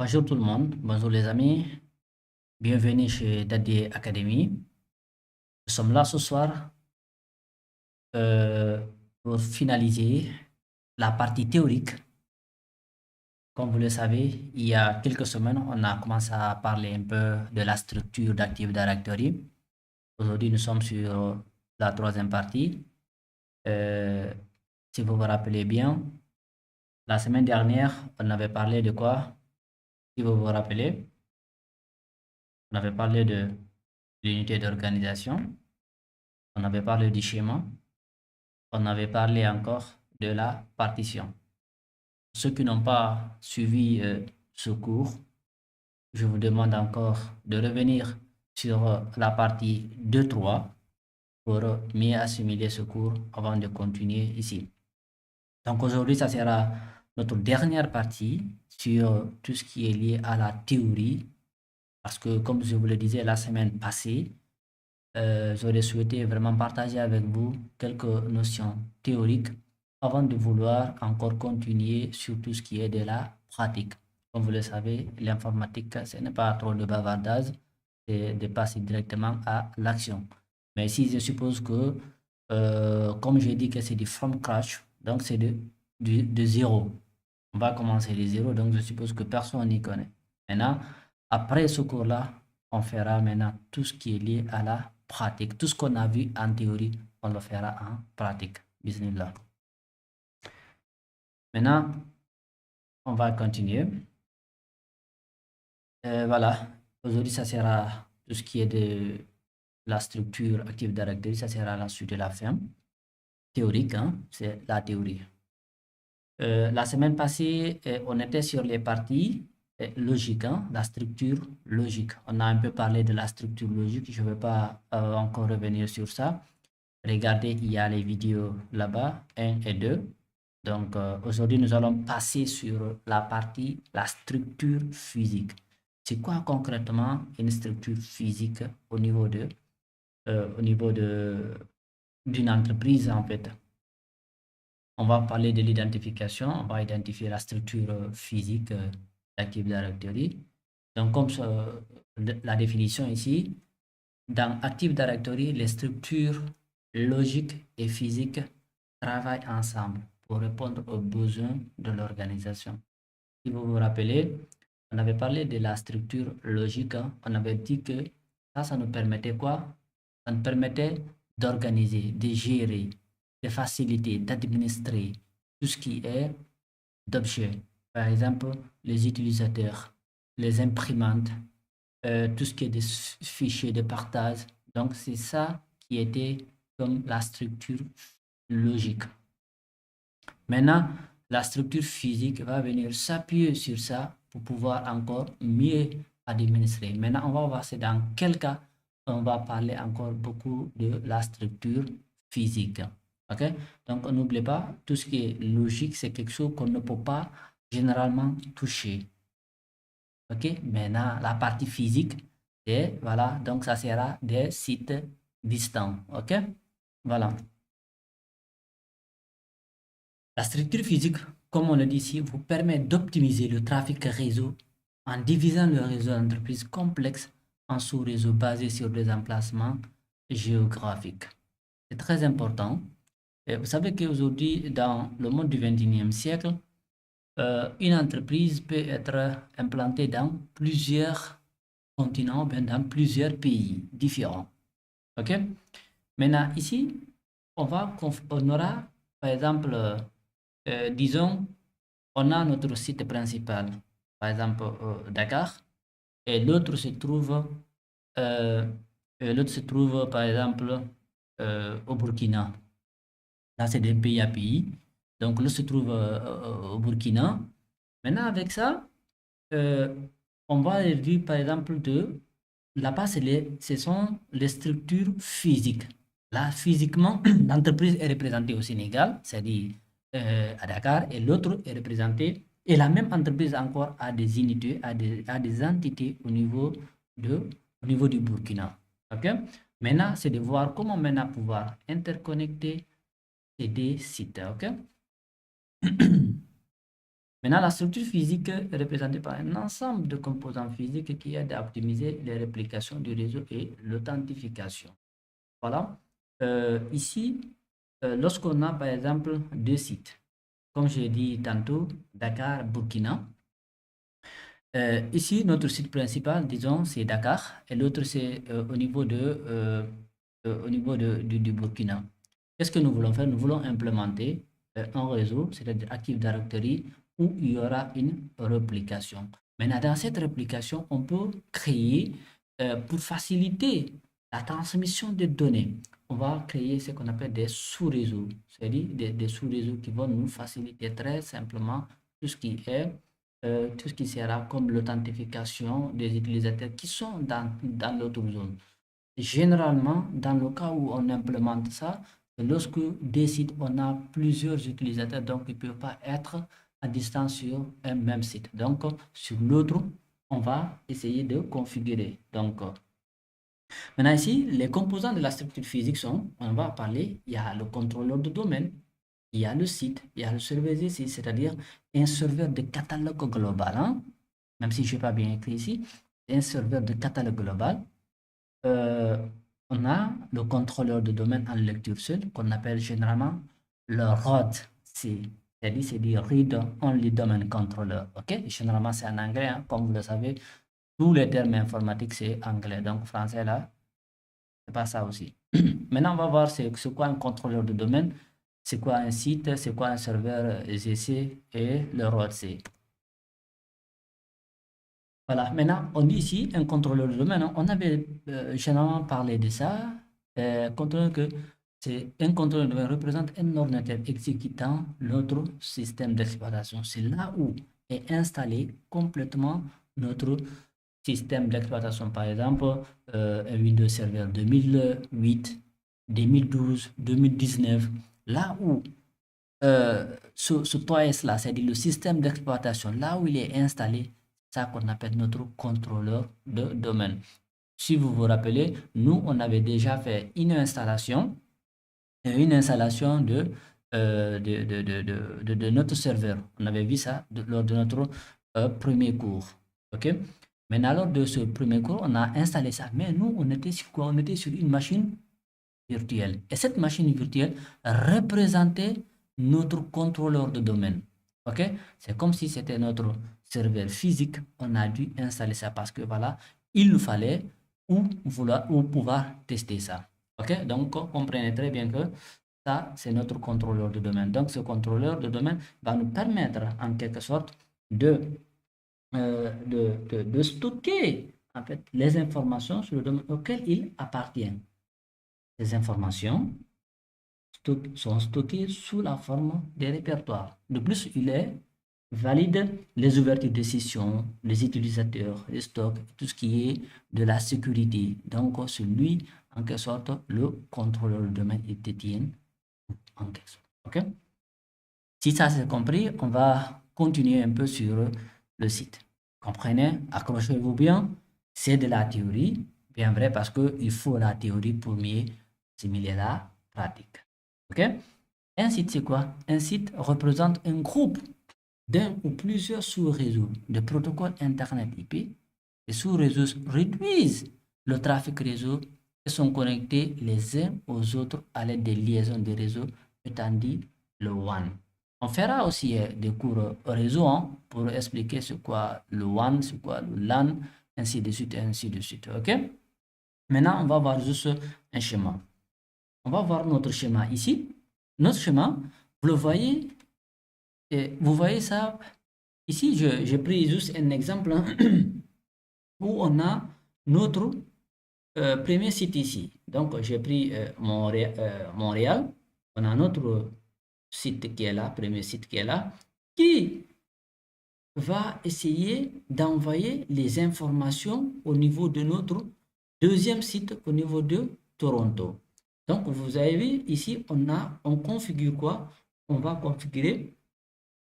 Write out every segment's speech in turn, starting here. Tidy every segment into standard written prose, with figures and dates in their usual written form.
Bonjour tout le monde, bonjour les amis, bienvenue chez Daddy Academy. Nous sommes là ce soir euh, pour finaliser la partie théorique. Comme vous le savez, il y a quelques semaines, on a commencé à parler un peu de la structure d'Active Directory. Aujourd'hui, nous sommes sur la troisième partie. Si vous vous rappelez bien, la semaine dernière, on avait parlé de quoi? Si vous vous rappelez, on avait parlé de l'unité d'organisation. On avait parlé du schéma, on avait parlé encore de la partition. Ceux qui n'ont pas suivi ce cours, je vous demande encore de revenir sur la partie 2-3 pour mieux assimiler ce cours avant de continuer ici. Donc aujourd'hui, ça sera notre dernière partie sur tout ce qui est lié à la théorie, parce que comme je vous le disais la semaine passée, j'aurais souhaité vraiment partager avec vous quelques notions théoriques avant de vouloir encore continuer sur tout ce qui est de la pratique. Comme vous le savez, l'informatique, ce n'est pas trop de bavardage, c'est de passer directement à l'action. Mais si je suppose que, comme j'ai dit que c'est du from crash, donc c'est de zéro. On va commencer de zéro, donc je suppose que personne n'y connaît. Maintenant, après ce cours-là, on fera maintenant tout ce qui est lié à la pratique. Tout ce qu'on a vu en théorie, on le fera en pratique. Bismillah. Maintenant, on va continuer. Voilà. Aujourd'hui, ça sera tout ce qui est de la structure Active Directory. Ça sera la suite de la fin. Théorique, hein? C'est la théorie. La semaine passée, on était sur les parties logiques, hein, la structure logique. On a un peu parlé de la structure logique, je ne vais pas encore revenir sur ça. Regardez, il y a les vidéos là-bas, 1 et 2. Donc aujourd'hui, nous allons passer sur la partie, la structure physique. C'est quoi concrètement une structure physique au niveau d'une entreprise en fait? On va parler de l'identification, on va identifier la structure physique d'Active Directory. Donc, comme la définition ici, dans Active Directory, les structures logiques et physiques travaillent ensemble pour répondre aux besoins de l'organisation. Si vous vous rappelez, on avait parlé de la structure logique, hein. On avait dit que ça nous permettait quoi? Ça nous permettait d'organiser, de gérer, de faciliter, d'administrer tout ce qui est d'objets. Par exemple, les utilisateurs, les imprimantes, tout ce qui est des fichiers de partage. Donc, c'est ça qui était comme la structure logique. Maintenant, la structure physique va venir s'appuyer sur ça pour pouvoir encore mieux administrer. Maintenant, on va voir c'est dans quel cas on va parler encore beaucoup de la structure physique. Ok? Donc, n'oubliez pas, tout ce qui est logique, c'est quelque chose qu'on ne peut pas généralement toucher. Ok? Maintenant, la partie physique, c'est, voilà, donc ça sera des sites distants. Ok? Voilà. La structure physique, comme on le dit ici, vous permet d'optimiser le trafic réseau en divisant le réseau d'entreprise complexe en sous-réseaux basés sur des emplacements géographiques. C'est très important. Et vous savez qu'aujourd'hui, dans le monde du 21e siècle, une entreprise peut être implantée dans plusieurs continents, bien dans plusieurs pays différents. OK? Maintenant, ici, on aura, par exemple, disons, on a notre site principal, par exemple Dakar, et l'autre se trouve, par exemple, au Burkina. Là, c'est des pays à pays. Donc, l'autre se trouve au Burkina. Maintenant, avec ça, on va réduire, par exemple, là-bas, ce sont les structures physiques. Là, physiquement, l'entreprise est représentée au Sénégal, c'est-à-dire à Dakar, et l'autre est représentée, et la même entreprise encore a des unités, a des entités au niveau du Burkina. Ok? Maintenant, c'est de voir comment maintenant pouvoir interconnecter ces deux sites. Ok? Maintenant, la structure physique est représentée par un ensemble de composants physiques qui aident à optimiser les réplications du réseau et l'authentification. Voilà. Ici, lorsqu'on a par exemple deux sites, comme j'ai dit tantôt, Dakar, Burkina. Ici, notre site principal, disons, c'est Dakar et l'autre, c'est au niveau du Burkina. Qu'est-ce que nous voulons faire? Nous voulons implémenter un réseau, c'est-à-dire Active Directory, où il y aura une réplication. Maintenant, dans cette réplication, on peut créer, pour faciliter la transmission des données, on va créer ce qu'on appelle des sous-réseaux, c'est-à-dire des sous-réseaux qui vont nous faciliter très simplement tout ce qui est tout ce qui sera comme l'authentification des utilisateurs qui sont dans l'autre zone. Généralement, dans le cas où on implémente ça, lorsque des sites, on a plusieurs utilisateurs, donc ils ne peuvent pas être à distance sur un même site. Donc, sur l'autre, on va essayer de configurer. Donc, maintenant ici, les composants de la structure physique sont, on va parler, il y a le contrôleur de domaine, il y a le site, il y a le serveur ici, c'est-à-dire un serveur de catalogue global, hein? Même si je n'ai pas bien écrit ici, un serveur de catalogue global. Euh, on a le contrôleur de domaine en lecture seule, qu'on appelle généralement le ROD, c'est-à-dire c'est du Read Only Domain Controller. Ok, généralement c'est en anglais, hein, comme vous le savez, tous les termes informatiques c'est anglais, donc français là, c'est pas ça aussi. Maintenant, on va voir c'est quoi un contrôleur de domaine, c'est quoi un site, c'est quoi un serveur GC et le ROD C. Voilà, maintenant, on dit ici un contrôleur de domaine, hein. On avait généralement parlé de ça, contrôleur que c'est un contrôleur de domaine représente un ordinateur exécutant notre système d'exploitation. C'est là où est installé complètement notre système d'exploitation. Par exemple, un Windows Server 2008, 2012, 2019, là où ce OS-là, c'est-à-dire le système d'exploitation, là où il est installé, ça qu'on appelle notre contrôleur de domaine. Si vous vous rappelez, nous, on avait déjà fait une installation de notre serveur. On avait vu ça lors de notre premier cours. OK? Maintenant, lors de ce premier cours, on a installé ça. Mais nous, on était sur quoi? On était sur une machine virtuelle. Et cette machine virtuelle représentait notre contrôleur de domaine. OK? C'est comme si c'était notre serveur physique. On a dû installer ça parce que voilà, il nous fallait ou pouvoir tester ça. OK? Donc, comprenez très bien que ça, c'est notre contrôleur de domaine. Donc, ce contrôleur de domaine va nous permettre, en quelque sorte, de stocker en fait, les informations sur le domaine auquel il appartient. Ces informations sont stockées sous la forme des répertoires. De plus, il valide les ouvertures de sessions, les utilisateurs, les stocks, tout ce qui est de la sécurité. Donc, c'est lui, en quelque sorte, le contrôleur de domaine, il détient en quelque sorte. OK? Si ça c'est compris, on va continuer un peu sur le site. Comprenez, accrochez-vous bien, c'est de la théorie, bien vrai, parce qu'il faut la théorie pour mieux assimiler la pratique. OK? Un site, c'est quoi? Un site représente un groupe d'un ou plusieurs sous-réseaux de protocoles Internet IP. Les sous-réseaux réduisent le trafic réseau et sont connectés les uns aux autres à l'aide des liaisons de réseau, étant dit le WAN. On fera aussi des cours réseau hein, pour expliquer ce quoi le WAN, ce quoi le LAN, ainsi de suite, ainsi de suite. OK? Maintenant, on va voir juste un schéma. On va voir notre schéma ici. Notre schéma, vous le voyez, et vous voyez ça ici, j'ai pris juste un exemple hein, où on a notre premier site ici. Donc, j'ai pris Montréal. On a notre site qui est là, premier site qui est là, qui va essayer d'envoyer les informations au niveau de notre deuxième site au niveau de Toronto. Donc, vous avez vu ici, on configure quoi? On va configurer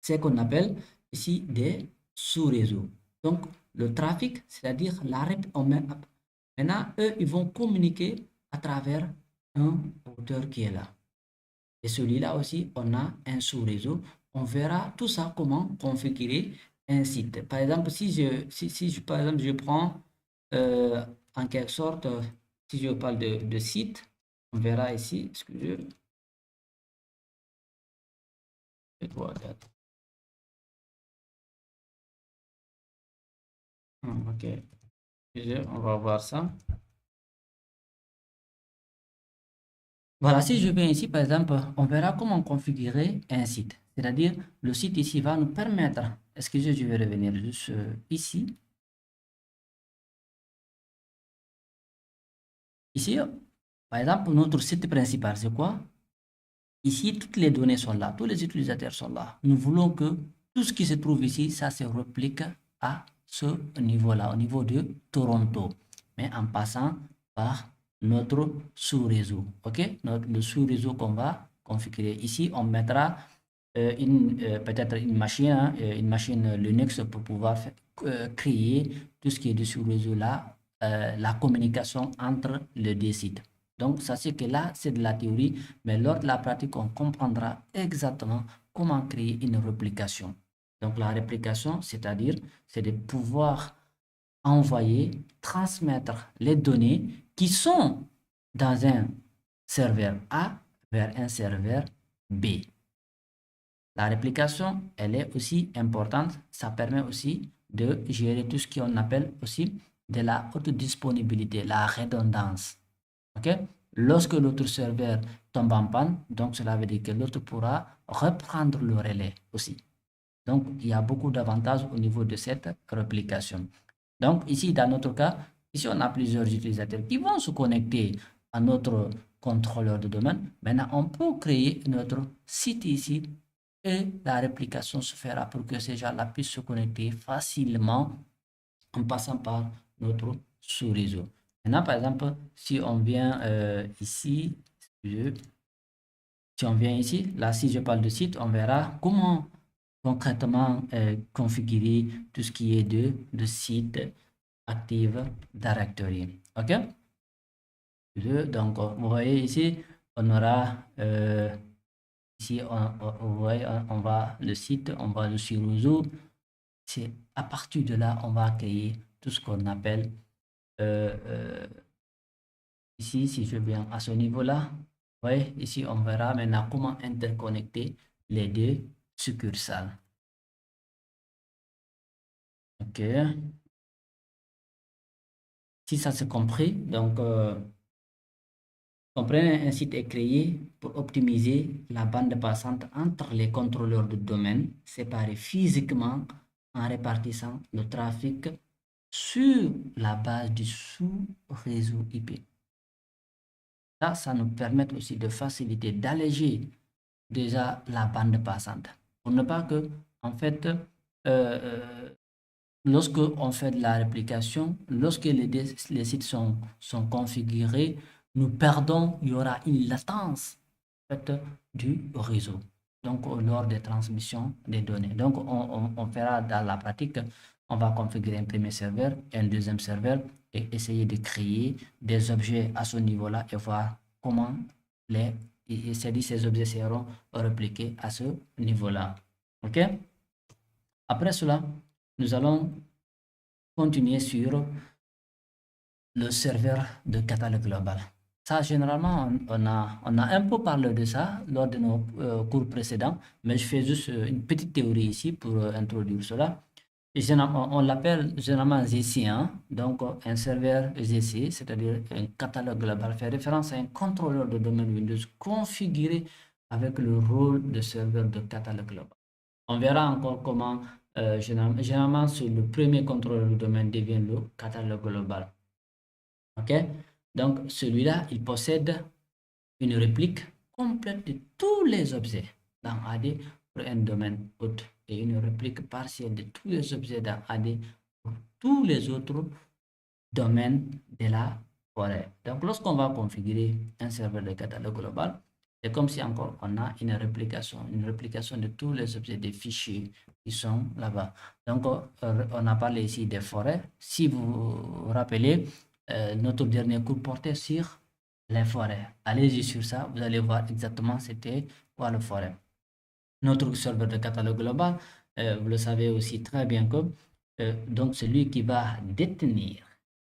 ce qu'on appelle ici des sous-réseaux. Donc, le trafic, c'est-à-dire l'arrêt en main. Maintenant, eux, ils vont communiquer à travers un routeur qui est là. Et celui-là aussi, on a un sous-réseau on verra tout ça, comment configurer un site. Par exemple, par exemple, je prends en quelque sorte, si je parle de site, on verra ici, ce que je dois être. Ok, on va voir ça. Voilà, si je viens ici, par exemple, on verra comment configurer un site. C'est-à-dire, le site ici va nous permettre, excusez, je vais revenir juste ici. Ici, par exemple, notre site principal, c'est quoi? Ici, toutes les données sont là, tous les utilisateurs sont là. Nous voulons que tout ce qui se trouve ici, ça se replique à ce niveau-là, au niveau de Toronto, mais en passant par notre sous-réseau. Ok, le sous-réseau qu'on va configurer. Ici, on mettra peut-être une machine Linux pour pouvoir créer tout ce qui est de sous-réseau là, la communication entre les deux sites. Donc, sachez que là, c'est de la théorie, mais lors de la pratique, on comprendra exactement comment créer une réplication. Donc, la réplication, c'est-à-dire, c'est de pouvoir envoyer, transmettre les données qui sont dans un serveur A vers un serveur B. La réplication, elle est aussi importante. Ça permet aussi de gérer tout ce qu'on appelle aussi de la haute disponibilité, la redondance. Ok? Lorsque l'autre serveur tombe en panne, donc cela veut dire que l'autre pourra reprendre le relais aussi. Donc, il y a beaucoup d'avantages au niveau de cette réplication. Donc, ici, dans notre cas, ici, on a plusieurs utilisateurs qui vont se connecter à notre contrôleur de domaine. Maintenant, on peut créer notre site ici et la réplication se fera pour que ces gens-là puissent se connecter facilement en passant par notre sous-réseau. Maintenant, par exemple, si on vient ici, si on vient ici, là, si je parle de site, on verra comment concrètement configurer tout ce qui est de site Active Directory. OK? Donc, vous voyez ici, on aura ici, vous voyez, on va le site, on va le sous-réseau. C'est à partir de là, on va créer tout ce qu'on appelle ici, si je viens à ce niveau-là, vous voyez, ici, on verra maintenant comment interconnecter les deux succursales. OK. Si ça c'est compris, donc, comprenez, un site est créé pour optimiser la bande passante entre les contrôleurs de domaine séparés physiquement en répartissant le trafic sur la base du sous-réseau IP. Ça nous permet aussi de faciliter, d'alléger déjà la bande passante. Pour ne pas que, en fait, lorsque on fait de la réplication, lorsque les sites sont configurés, nous perdons, il y aura une latence en fait, du réseau. Donc, lors des transmissions des données. Donc, on fera dans la pratique, on va configurer un premier serveur, un deuxième serveur et essayer de créer des objets à ce niveau-là et voir comment ces objets seront répliqués à ce niveau-là. OK? Après cela, nous allons continuer sur le serveur de catalogue global. Ça, généralement, on a un peu parlé de ça lors de nos cours précédents, mais je fais juste une petite théorie ici pour introduire cela. On l'appelle généralement GC1, donc un serveur GC, c'est-à-dire un catalogue global, fait référence à un contrôleur de domaine Windows configuré avec le rôle de serveur de catalogue global. On verra encore comment, généralement, sur le premier contrôleur de domaine devient le catalogue global. OK? Donc, celui-là, il possède une réplique complète de tous les objets dans AD pour un domaine haute et une réplique partielle de tous les objets dans AD pour tous les autres domaines de la forêt. Donc, lorsqu'on va configurer un serveur de catalogue global, c'est comme si encore on a une réplication de tous les objets des fichiers qui sont là-bas. Donc, on a parlé ici des forêts. Si vous vous rappelez, notre dernier cours portait sur les forêts. Allez-y sur ça, vous allez voir exactement c'était quoi le forêt. Notre serveur de catalogue global, vous le savez aussi très bien que donc celui qui va détenir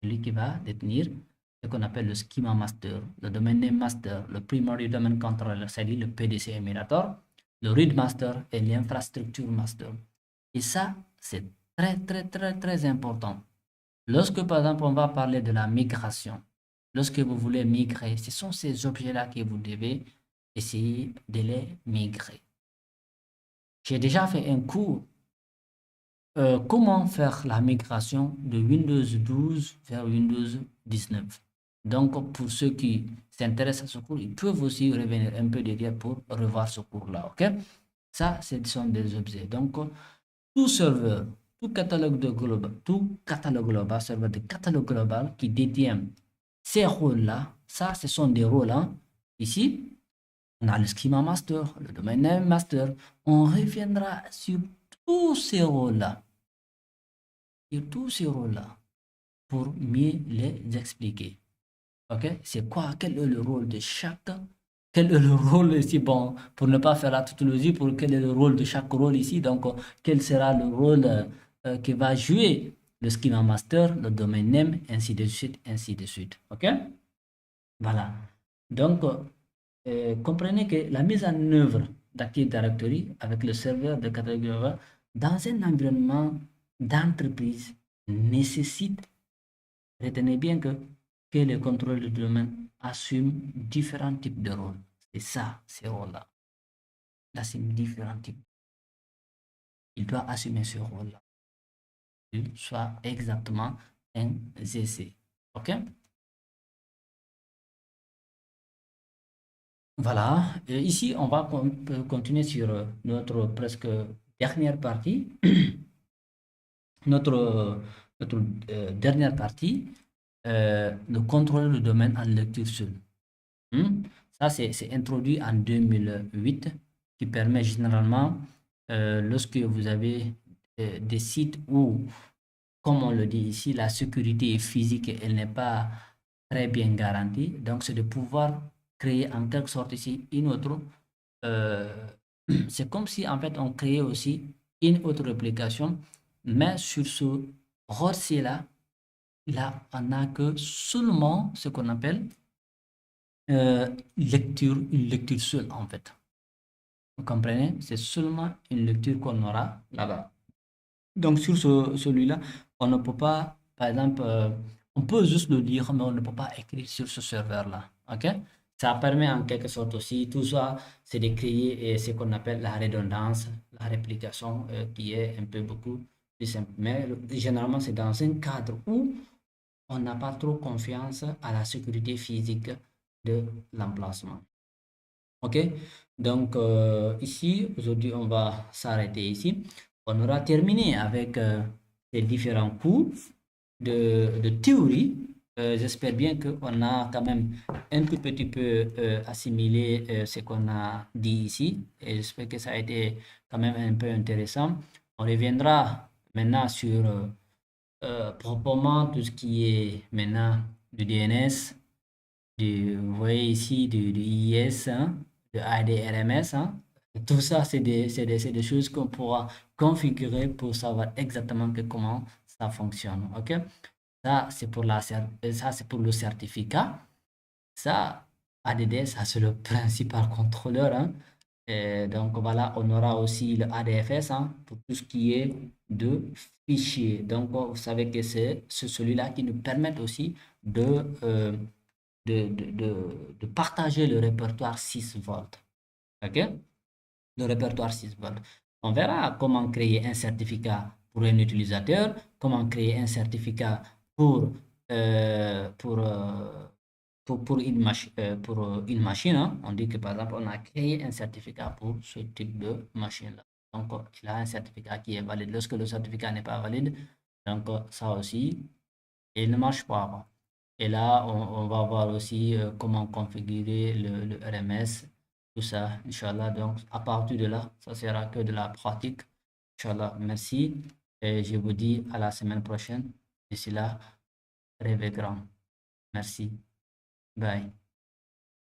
ce qu'on appelle le schema master, le domaine name master, le primary domain controller, c'est-à-dire le PDC emulator, le read master et l'infrastructure master. Et ça, c'est très important. Lorsque, par exemple, on va parler de la migration, lorsque vous voulez migrer, ce sont ces objets-là que vous devez essayer de les migrer. J'ai déjà fait un cours comment faire la migration de Windows 12 vers Windows 19. Donc, pour ceux qui s'intéressent à ce cours, ils peuvent aussi revenir un peu derrière pour revoir ce cours-là. OK? Ça, ce sont des objets. Donc, tout serveur, tout catalogue global, serveur de catalogue global qui détient ces rôles-là, ça, ce sont des rôles. Hein. Ici, on a le schema master, le domaine name master. On reviendra sur tous ces rôles-là. Sur tous ces rôles-là pour mieux les expliquer. Ok? C'est quoi? Quel est le rôle de chaque? Quel est le rôle ici? Bon, pour ne pas faire la tautologie, pour quel est le rôle de chaque rôle ici? Donc, quel sera le rôle que va jouer le schema master, le domaine name, ainsi de suite, ainsi de suite. Ok? Voilà. Donc, comprenez que la mise en œuvre d'Active Directory avec le serveur de catalogue dans un environnement d'entreprise nécessite, retenez bien que le contrôle de domaine assume différents types de rôles. C'est ça, ces rôles-là. Il assume différents types. Il doit assumer ce rôle-là. Il soit exactement un GC. OK? Voilà. Et ici, on va continuer sur notre presque dernière partie. notre dernière partie, de contrôler le domaine en lecture seule. Ça, c'est introduit en 2008, qui permet généralement, lorsque vous avez des sites où, comme on le dit ici, la sécurité physique, elle n'est pas très bien garantie. Donc, c'est de pouvoir créer en quelque sorte ici une autre. C'est comme si, en fait, on créait aussi une autre application, mais sur ce rôle-là, là, on n'a que seulement ce qu'on appelle une lecture seule, en fait. Vous comprenez? C'est seulement une lecture qu'on aura là-bas. Donc, sur celui-là, on ne peut pas, par exemple, on peut juste le lire, mais on ne peut pas écrire sur ce serveur-là. OK? Ça permet en quelque sorte aussi, tout ça, c'est de créer ce qu'on appelle la redondance, la réplication, qui est un peu beaucoup plus simple. Mais généralement, c'est dans un cadre où on n'a pas trop confiance à la sécurité physique de l'emplacement. OK? Donc, ici, aujourd'hui, on va s'arrêter ici. On aura terminé avec les différents cours de théorie. J'espère bien qu'on a quand même un tout petit peu assimilé ce qu'on a dit ici. Et j'espère que ça a été quand même un peu intéressant. On reviendra maintenant sur proprement tout ce qui est maintenant du DNS, vous voyez ici du IIS, hein, de ADRMS. Hein. Tout ça, c'est des choses qu'on pourra configurer pour savoir exactement comment ça fonctionne. OK? Ça, c'est pour le certificat. Ça, ADD, ça, c'est le principal contrôleur. Hein. Et donc, voilà, on aura aussi le ADFS, hein, pour tout ce qui est de fichiers. Donc, vous savez que c'est celui-là qui nous permet aussi de partager le répertoire 6 volts. OK? Le répertoire 6 volts. On verra comment créer un certificat pour un utilisateur, comment créer un certificat pour, euh, pour, euh, pour une machine. Hein. On dit que par exemple, on a créé un certificat pour ce type de machine-là. Donc, il a un certificat qui est valide. Lorsque le certificat n'est pas valide, donc ça aussi, il ne marche pas. Et là, on va voir aussi comment configurer le RMS, tout ça, Inch'Allah. Donc, à partir de là, ça sera que de la pratique. Inch'Allah, merci. Et je vous dis à la semaine prochaine. D'ici là, rêvez grand. Merci. Bye.